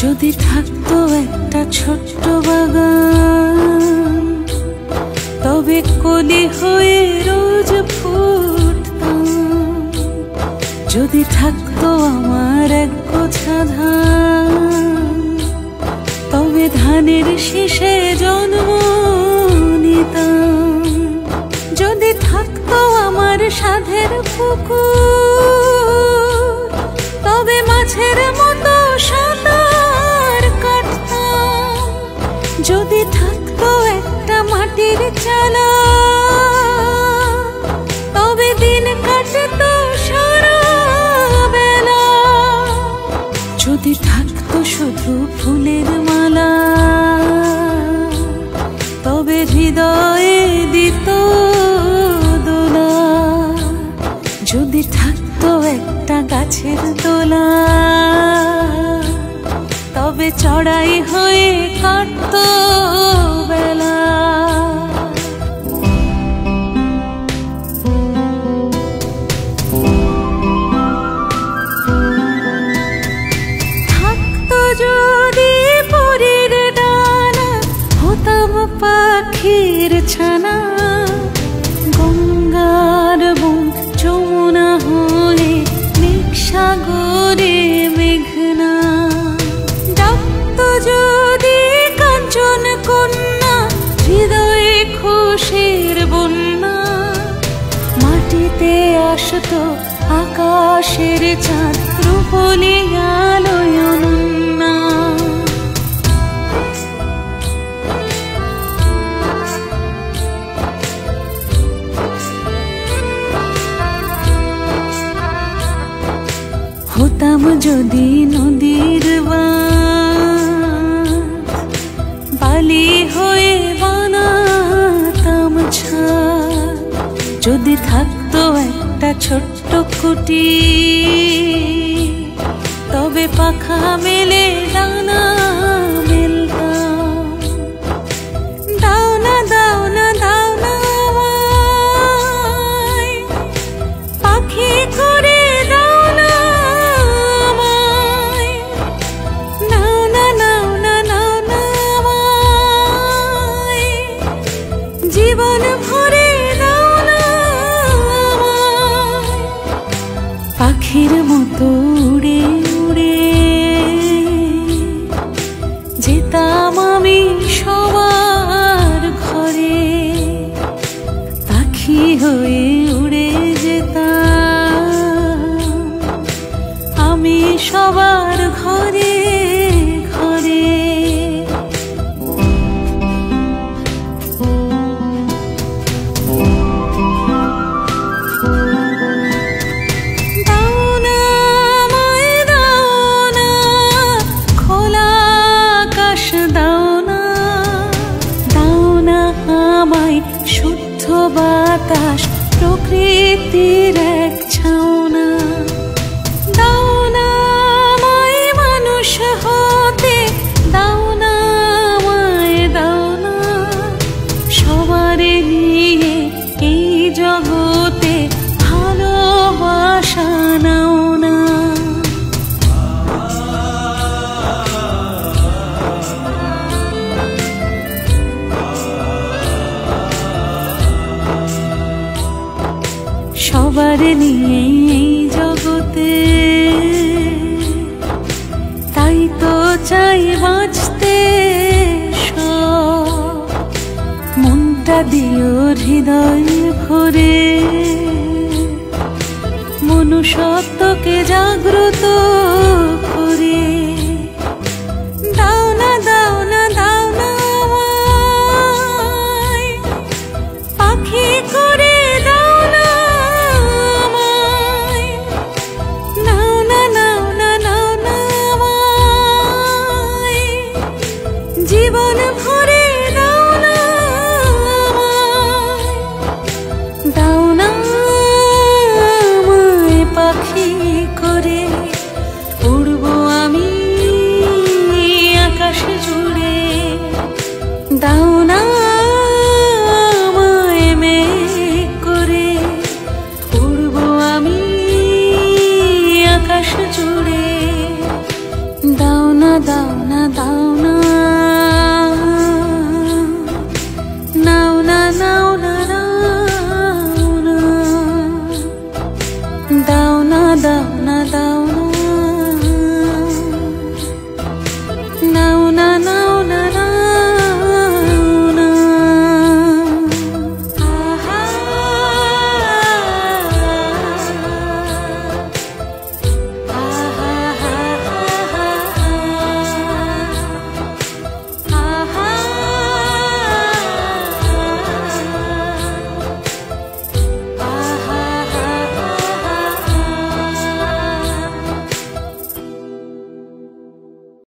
যদি থাকতো একটা ছোট্ট বাগান, তবে কলি হয়ে রোজ ফুটতাম। যদি থাকতো আমার এক গোছা ধান, তবে ধানের শীষে জন্ম নিতাম। যদি থাকতো আমার সাধের পুকুর, তবে মাছের মতো সাঁতার কাটতাম। যদি থাকতো একটা মাটির চালা, তবে দিন কাটতো সারা বেলা। যদি থাকতো শুধু ফুলের মালা, তবে হৃদয়ে দিত দোলা। যদি থাকতো একটা গাছের দোলা, তবে চড়াই হয়ে কাটতো বেলা। থাকতো যদি পরীর ডানা, হতাম পাখির ছানা। গঙ্গার বন যমুনা হয়ে মেঘ সাগরে মেঘনা। ডাকতো যদি কাঞ্চন কন্যা, হৃদয়ে খুশির বন্যা। মাটিতে আসতো আকাশের চাঁদ, রূপলি আলোয় অনন্যা। হতাম যদি নদীর বাঁধ, বালি হয়ে বানাতাম ছাদ। যদি থাকতো একটা ছোট্ট কুটি, তবে পাখা মেলে ডানা মেলতাম। দাও না দাও না দাও না আমায়, পাখি করে দাও না আমায়। নাও না নাও না নাও না আমায়, জীবন ভরে দাও না আমায়। পাখির মতো উড়ে উড়ে যেতাম আমি সবার ঘরে। পাখি হয়ে উড়ে যেতাম আমি সবার ঘরে ঘরে। দাও না আমায় দাও না, খোলা আকাশ দাও না। দাও না আমায় শুদ্ধ বাতাস, প্রকৃতির এক ছাওনা। দাও না আমায় মানুষ হতে, দাও না আমায় দাও না। সবারে নিয়ে এই জগতে ভালোবাসা নাও না। সবার নিয়ে এই জগতে, তাই তো চাই বাঁচতে সব। মনটা দিও হৃদয় ভরে, মনুষ্যত্বকে জাগ্রত করে। দাও না দাও না দাও না আমায়, পাখি করে দাও না আমায়। নাও না নাও না নাও না আমায়, জীবন ভরে দাও না আমায়। দাও না আমায় পাখি করে, দাও না দাও